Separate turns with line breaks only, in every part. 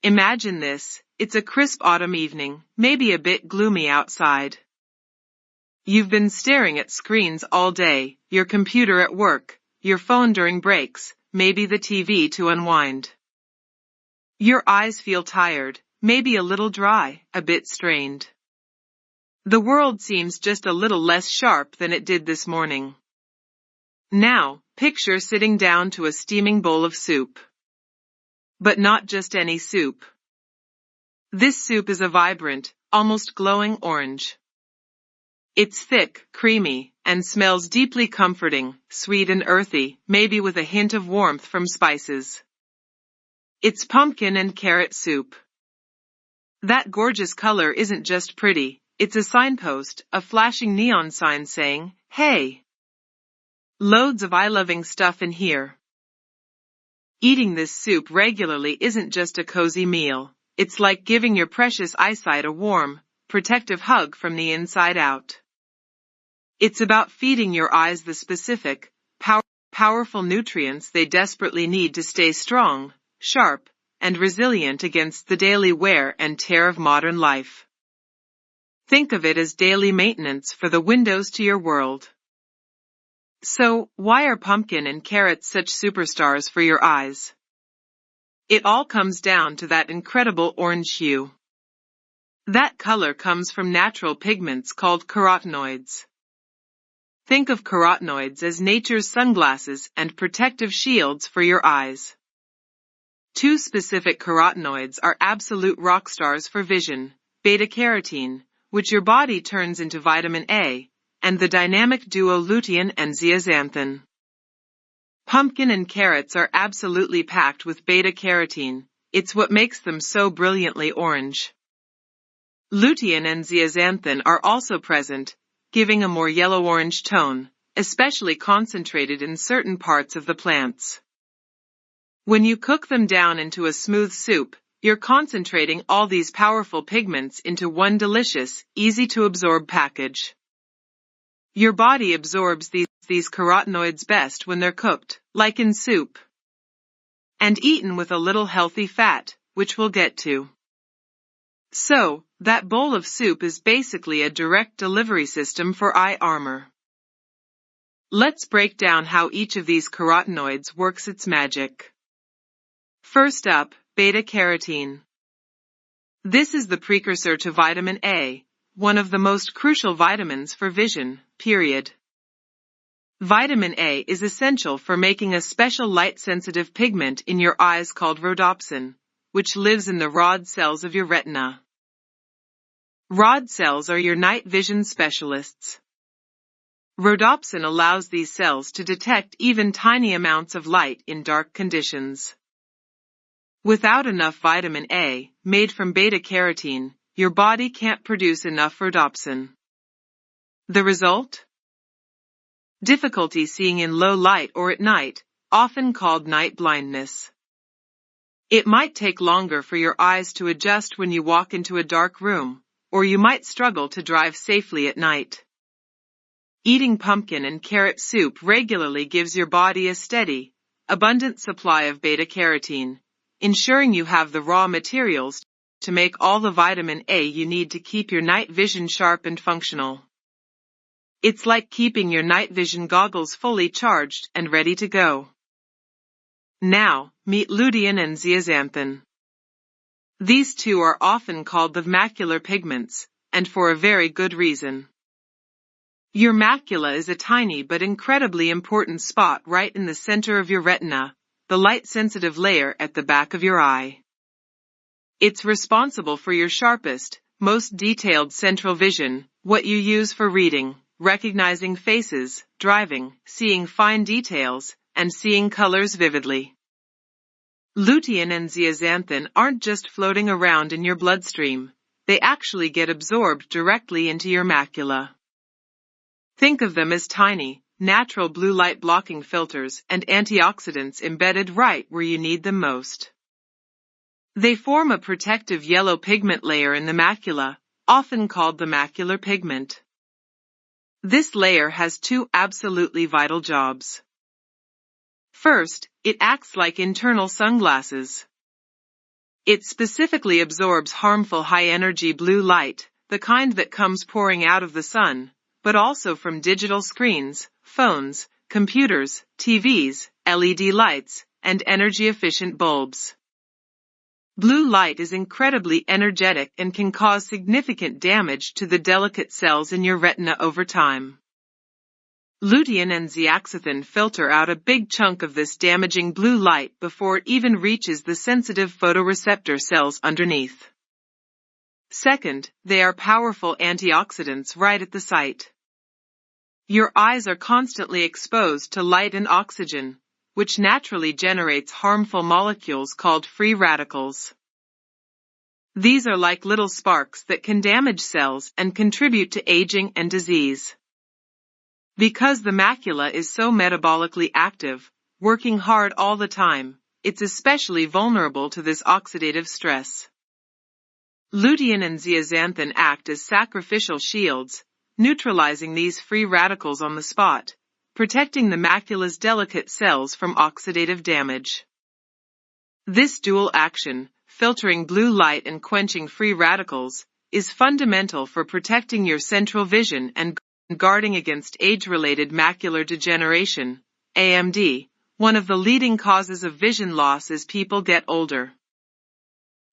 Imagine this, it's a crisp autumn evening, maybe a bit gloomy outside. You've been staring at screens all day, your computer at work, your phone during breaks, maybe the TV to unwind. Your eyes feel tired, maybe a little dry, a bit strained. The world seems just a little less sharp than it did this morning. Now, picture sitting down to a steaming bowl of soup. But not just any soup. This soup is a vibrant, almost glowing orange. It's thick, creamy, and smells deeply comforting, sweet and earthy, maybe with a hint of warmth from spices. It's pumpkin and carrot soup. That gorgeous color isn't just pretty, it's a signpost, a flashing neon sign saying, "Hey! Loads of eye-loving stuff in here." Eating this soup regularly isn't just a cozy meal, it's like giving your precious eyesight a warm, protective hug from the inside out. It's about feeding your eyes the specific, powerful nutrients they desperately need to stay strong, sharp, and resilient against the daily wear and tear of modern life. Think of it as daily maintenance for the windows to your world. So, why are pumpkin and carrots such superstars for your eyes? It all comes down to that incredible orange hue. That color comes from natural pigments called carotenoids. Think of carotenoids as nature's sunglasses and protective shields for your eyes. Two specific carotenoids are absolute rock stars for vision, beta-carotene, which your body turns into vitamin A, and the dynamic duo lutein and zeaxanthin. Pumpkin and carrots are absolutely packed with beta-carotene, it's what makes them so brilliantly orange. Lutein and zeaxanthin are also present, giving a more yellow-orange tone, especially concentrated in certain parts of the plants. When you cook them down into a smooth soup, you're concentrating all these powerful pigments into one delicious, easy-to-absorb package. Your body absorbs these carotenoids best when they're cooked, like in soup. And eaten with a little healthy fat, which we'll get to. So, that bowl of soup is basically a direct delivery system for eye armor. Let's break down how each of these carotenoids works its magic. First up, beta-carotene. This is the precursor to vitamin A, one of the most crucial vitamins for vision, period. Vitamin A is essential for making a special light-sensitive pigment in your eyes called rhodopsin, which lives in the rod cells of your retina. Rod cells are your night vision specialists. Rhodopsin allows these cells to detect even tiny amounts of light in dark conditions. Without enough vitamin A, made from beta-carotene, your body can't produce enough rhodopsin. The result? Difficulty seeing in low light or at night, often called night blindness. It might take longer for your eyes to adjust when you walk into a dark room, or you might struggle to drive safely at night. Eating pumpkin and carrot soup regularly gives your body a steady, abundant supply of beta-carotene, ensuring you have the raw materials to make all the vitamin A you need to keep your night vision sharp and functional. It's like keeping your night vision goggles fully charged and ready to go. Now, meet lutein and zeaxanthin. These two are often called the macular pigments, and for a very good reason. Your macula is a tiny but incredibly important spot right in the center of your retina, the light-sensitive layer at the back of your eye. It's responsible for your sharpest, most detailed central vision, what you use for reading, recognizing faces, driving, seeing fine details, and seeing colors vividly. Lutein and zeaxanthin aren't just floating around in your bloodstream, they actually get absorbed directly into your macula. Think of them as tiny, natural blue light blocking filters and antioxidants embedded right where you need them most. They form a protective yellow pigment layer in the macula, often called the macular pigment. This layer has two absolutely vital jobs. First, it acts like internal sunglasses. It specifically absorbs harmful high-energy blue light, the kind that comes pouring out of the sun, but also from digital screens, phones, computers, TVs, LED lights, and energy-efficient bulbs. Blue light is incredibly energetic and can cause significant damage to the delicate cells in your retina over time. Lutein and zeaxanthin filter out a big chunk of this damaging blue light before it even reaches the sensitive photoreceptor cells underneath. Second, they are powerful antioxidants right at the site. Your eyes are constantly exposed to light and oxygen, which naturally generates harmful molecules called free radicals. These are like little sparks that can damage cells and contribute to aging and disease. Because the macula is so metabolically active, working hard all the time, it's especially vulnerable to this oxidative stress. Lutein and zeaxanthin act as sacrificial shields, neutralizing these free radicals on the spot, protecting the macula's delicate cells from oxidative damage. This dual action, filtering blue light and quenching free radicals, is fundamental for protecting your central vision and guarding against age-related macular degeneration, AMD, one of the leading causes of vision loss as people get older.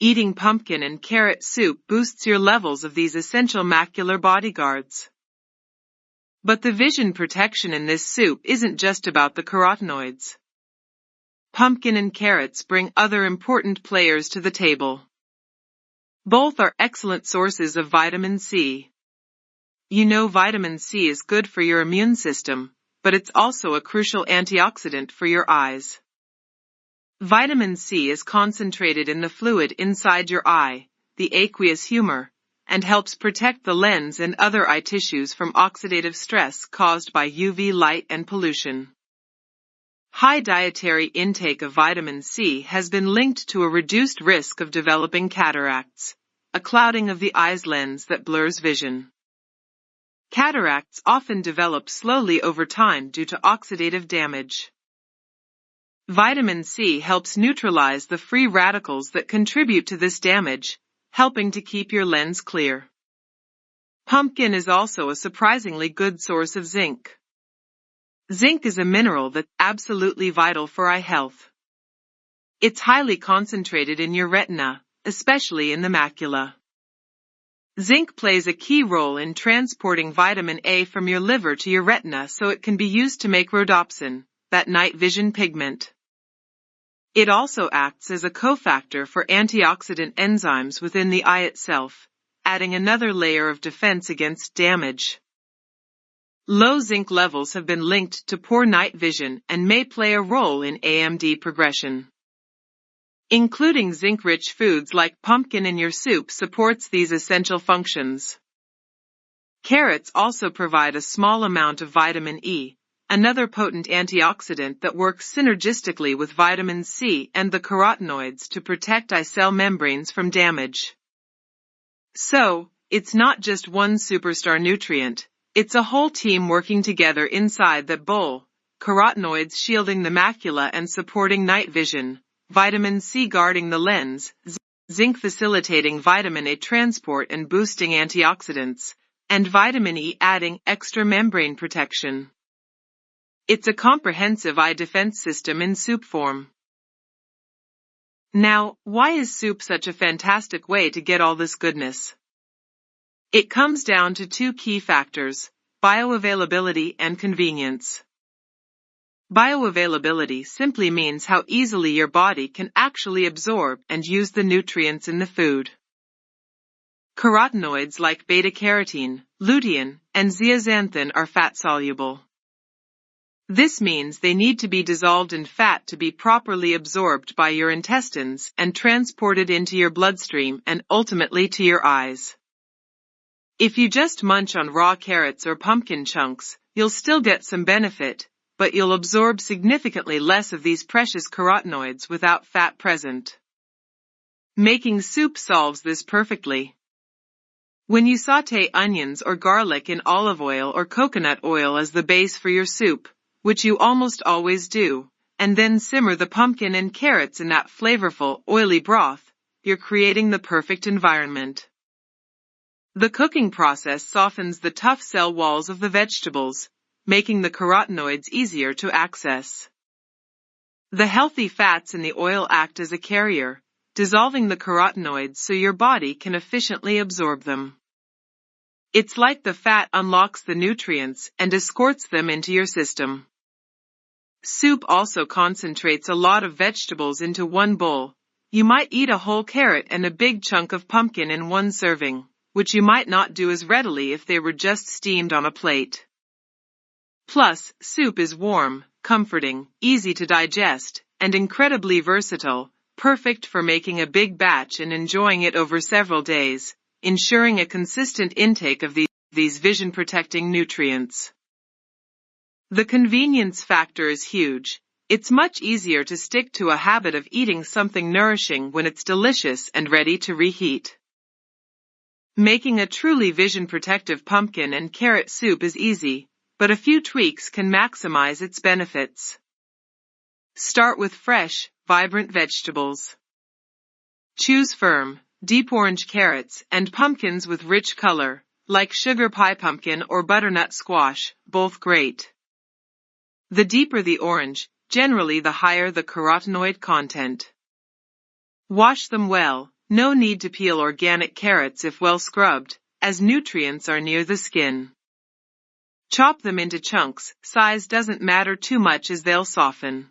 Eating pumpkin and carrot soup boosts your levels of these essential macular bodyguards. But the vision protection in this soup isn't just about the carotenoids. Pumpkin and carrots bring other important players to the table. Both are excellent sources of vitamin C. You know vitamin C is good for your immune system, but it's also a crucial antioxidant for your eyes. Vitamin C is concentrated in the fluid inside your eye, the aqueous humor, and helps protect the lens and other eye tissues from oxidative stress caused by UV light and pollution. High dietary intake of vitamin C has been linked to a reduced risk of developing cataracts, a clouding of the eye's lens that blurs vision. Cataracts often develop slowly over time due to oxidative damage. Vitamin C helps neutralize the free radicals that contribute to this damage, helping to keep your lens clear. Pumpkin is also a surprisingly good source of zinc. Zinc is a mineral that's absolutely vital for eye health. It's highly concentrated in your retina, especially in the macula. Zinc plays a key role in transporting vitamin A from your liver to your retina so it can be used to make rhodopsin, that night vision pigment. It also acts as a cofactor for antioxidant enzymes within the eye itself, adding another layer of defense against damage. Low zinc levels have been linked to poor night vision and may play a role in AMD progression. Including zinc-rich foods like pumpkin in your soup supports these essential functions. Carrots also provide a small amount of vitamin E, another potent antioxidant that works synergistically with vitamin C and the carotenoids to protect eye cell membranes from damage. So, it's not just one superstar nutrient, it's a whole team working together inside that bowl, carotenoids shielding the macula and supporting night vision, vitamin C guarding the lens, zinc facilitating vitamin A transport and boosting antioxidants, and vitamin E adding extra membrane protection. It's a comprehensive eye defense system in soup form. Now, why is soup such a fantastic way to get all this goodness? It comes down to two key factors, bioavailability and convenience. Bioavailability simply means how easily your body can actually absorb and use the nutrients in the food. Carotenoids like beta-carotene, lutein, and zeaxanthin are fat-soluble. This means they need to be dissolved in fat to be properly absorbed by your intestines and transported into your bloodstream and ultimately to your eyes. If you just munch on raw carrots or pumpkin chunks, you'll still get some benefit, but you'll absorb significantly less of these precious carotenoids without fat present. Making soup solves this perfectly. When you sauté onions or garlic in olive oil or coconut oil as the base for your soup, which you almost always do, and then simmer the pumpkin and carrots in that flavorful, oily broth, you're creating the perfect environment. The cooking process softens the tough cell walls of the vegetables, making the carotenoids easier to access. The healthy fats in the oil act as a carrier, dissolving the carotenoids so your body can efficiently absorb them. It's like the fat unlocks the nutrients and escorts them into your system. Soup also concentrates a lot of vegetables into one bowl. You might eat a whole carrot and a big chunk of pumpkin in one serving, which you might not do as readily if they were just steamed on a plate. Plus, soup is warm, comforting, easy to digest, and incredibly versatile, perfect for making a big batch and enjoying it over several days, ensuring a consistent intake of these vision-protecting nutrients. The convenience factor is huge. It's much easier to stick to a habit of eating something nourishing when it's delicious and ready to reheat. Making a truly vision-protective pumpkin and carrot soup is easy, but a few tweaks can maximize its benefits. Start with fresh, vibrant vegetables. Choose firm, deep orange carrots and pumpkins with rich color, like sugar pie pumpkin or butternut squash, both great. The deeper the orange, generally the higher the carotenoid content. Wash them well, no need to peel organic carrots if well scrubbed, as nutrients are near the skin. Chop them into chunks, size doesn't matter too much as they'll soften.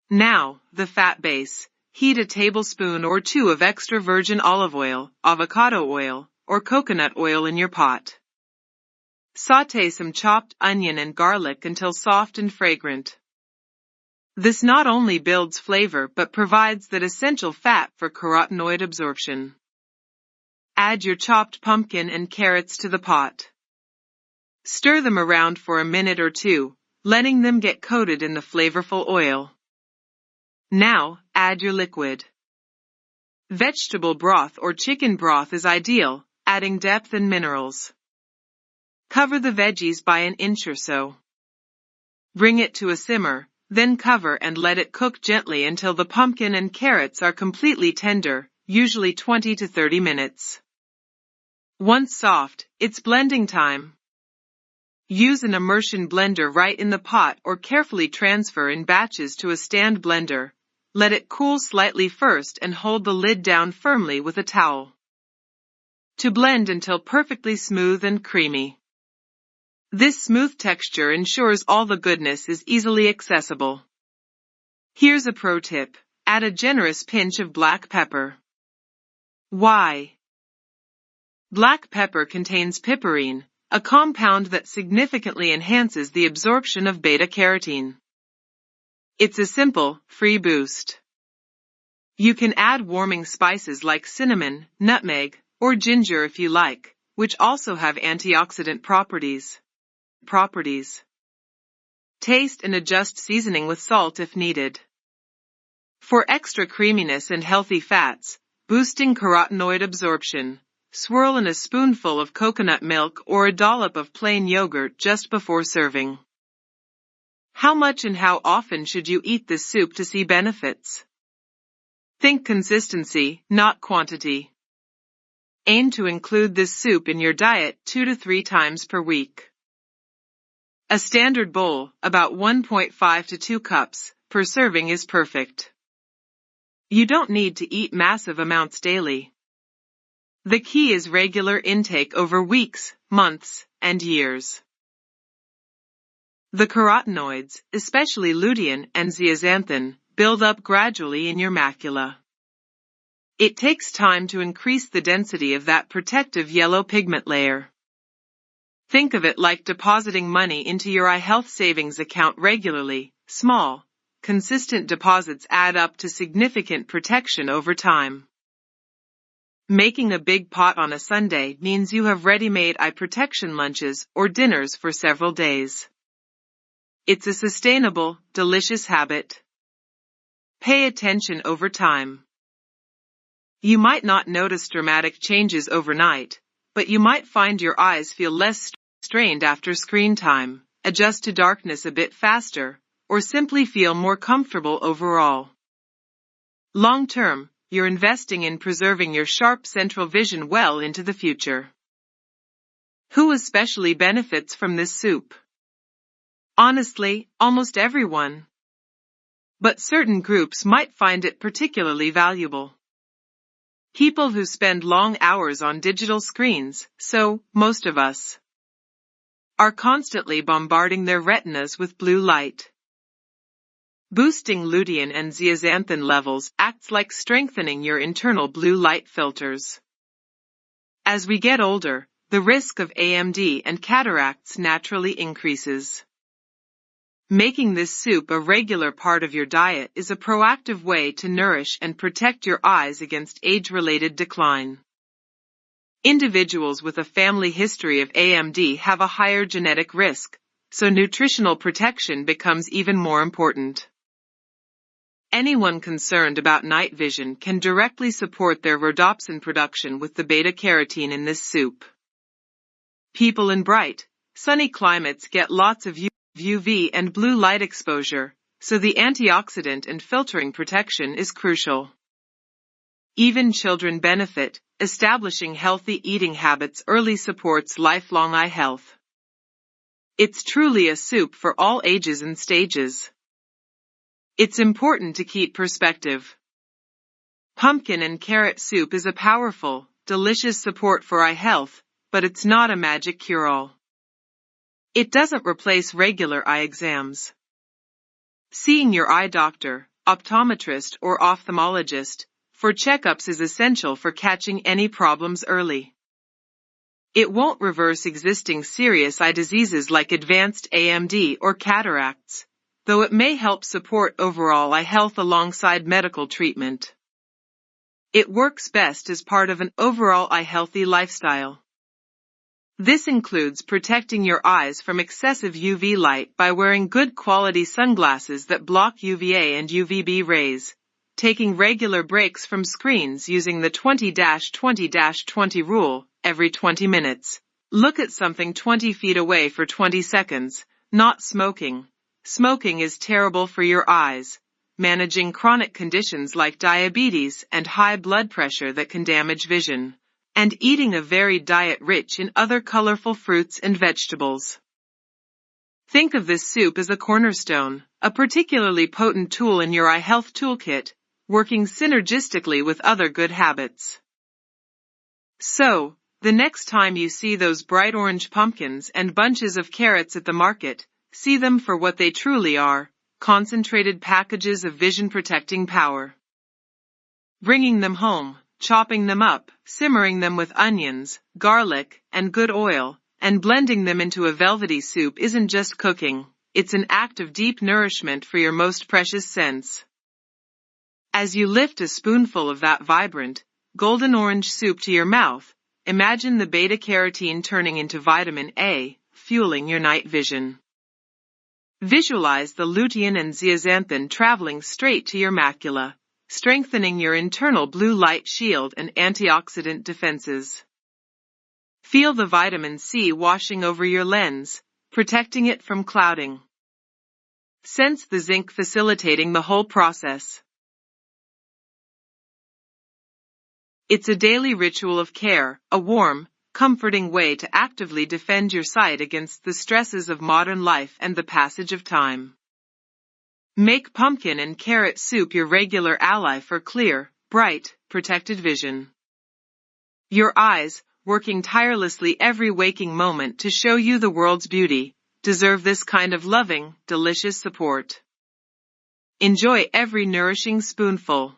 Now, the fat base. Heat a tablespoon or two of extra virgin olive oil, avocado oil, or coconut oil in your pot. Sauté some chopped onion and garlic until soft and fragrant. This not only builds flavor but provides that essential fat for carotenoid absorption. Add your chopped pumpkin and carrots to the pot. Stir them around for a minute or two, letting them get coated in the flavorful oil. Now, add your liquid. Vegetable broth or chicken broth is ideal, adding depth and minerals. Cover the veggies by an inch or so. Bring it to a simmer, then cover and let it cook gently until the pumpkin and carrots are completely tender, usually 20 to 30 minutes. Once soft, it's blending time. Use an immersion blender right in the pot or carefully transfer in batches to a stand blender. Let it cool slightly first and hold the lid down firmly with a towel. To blend until perfectly smooth and creamy. This smooth texture ensures all the goodness is easily accessible. Here's a pro tip. Add a generous pinch of black pepper. Why? Black pepper contains piperine, a compound that significantly enhances the absorption of beta-carotene. It's a simple, free boost. You can add warming spices like cinnamon, nutmeg, or ginger if you like, which also have antioxidant properties. Taste and adjust seasoning with salt if needed. For extra creaminess and healthy fats, boosting carotenoid absorption, swirl in a spoonful of coconut milk or a dollop of plain yogurt just before serving. How much and how often should you eat this soup to see benefits? Think consistency, not quantity. Aim to include this soup in your diet 2 to 3 times per week. A standard bowl, about 1.5 to 2 cups, per serving is perfect. You don't need to eat massive amounts daily. The key is regular intake over weeks, months, and years. The carotenoids, especially lutein and zeaxanthin, build up gradually in your macula. It takes time to increase the density of that protective yellow pigment layer. Think of it like depositing money into your eye health savings account regularly. Small, consistent deposits add up to significant protection over time. Making a big pot on a Sunday means you have ready-made eye protection lunches or dinners for several days. It's a sustainable, delicious habit. Pay attention over time. You might not notice dramatic changes overnight, but you might find your eyes feel less strained after screen time, adjust to darkness a bit faster, or simply feel more comfortable overall. Long term, you're investing in preserving your sharp central vision well into the future. Who especially benefits from this soup? Honestly, almost everyone. But certain groups might find it particularly valuable. People who spend long hours on digital screens, so most of us, are constantly bombarding their retinas with blue light. Boosting lutein and zeaxanthin levels acts like strengthening your internal blue light filters. As we get older, the risk of AMD and cataracts naturally increases. Making this soup a regular part of your diet is a proactive way to nourish and protect your eyes against age-related decline. Individuals with a family history of AMD have a higher genetic risk, so nutritional protection becomes even more important. Anyone concerned about night vision can directly support their rhodopsin production with the beta-carotene in this soup. People in bright, sunny climates get lots of UV and blue light exposure, so the antioxidant and filtering protection is crucial. Even children benefit. Establishing healthy eating habits early supports lifelong eye health. It's truly a soup for all ages and stages. It's important to keep perspective. Pumpkin and carrot soup is a powerful, delicious support for eye health, but it's not a magic cure-all. It doesn't replace regular eye exams. Seeing your eye doctor, optometrist, or ophthalmologist for checkups is essential for catching any problems early. It won't reverse existing serious eye diseases like advanced AMD or cataracts, though it may help support overall eye health alongside medical treatment. It works best as part of an overall eye healthy lifestyle. This includes protecting your eyes from excessive UV light by wearing good quality sunglasses that block UVA and UVB rays, taking regular breaks from screens using the 20-20-20 rule every 20 minutes. Look at something 20 feet away for 20 seconds, not smoking. Smoking is terrible for your eyes, managing chronic conditions like diabetes and high blood pressure that can damage vision, and eating a varied diet rich in other colorful fruits and vegetables. Think of this soup as a cornerstone, a particularly potent tool in your eye health toolkit, working synergistically with other good habits. So, the next time you see those bright orange pumpkins and bunches of carrots at the market, see them for what they truly are, concentrated packages of vision-protecting power. Bringing them home, chopping them up, simmering them with onions, garlic, and good oil, and blending them into a velvety soup isn't just cooking, it's an act of deep nourishment for your most precious sense. As you lift a spoonful of that vibrant, golden orange soup to your mouth, imagine the beta-carotene turning into vitamin A, fueling your night vision. Visualize the lutein and zeaxanthin traveling straight to your macula, strengthening your internal blue light shield and antioxidant defenses. Feel the vitamin C washing over your lens, protecting it from clouding. Sense the zinc facilitating the whole process. It's a daily ritual of care, a warm, comforting way to actively defend your sight against the stresses of modern life and the passage of time. Make pumpkin and carrot soup your regular ally for clear, bright, protected vision. Your eyes, working tirelessly every waking moment to show you the world's beauty, deserve this kind of loving, delicious support. Enjoy every nourishing spoonful.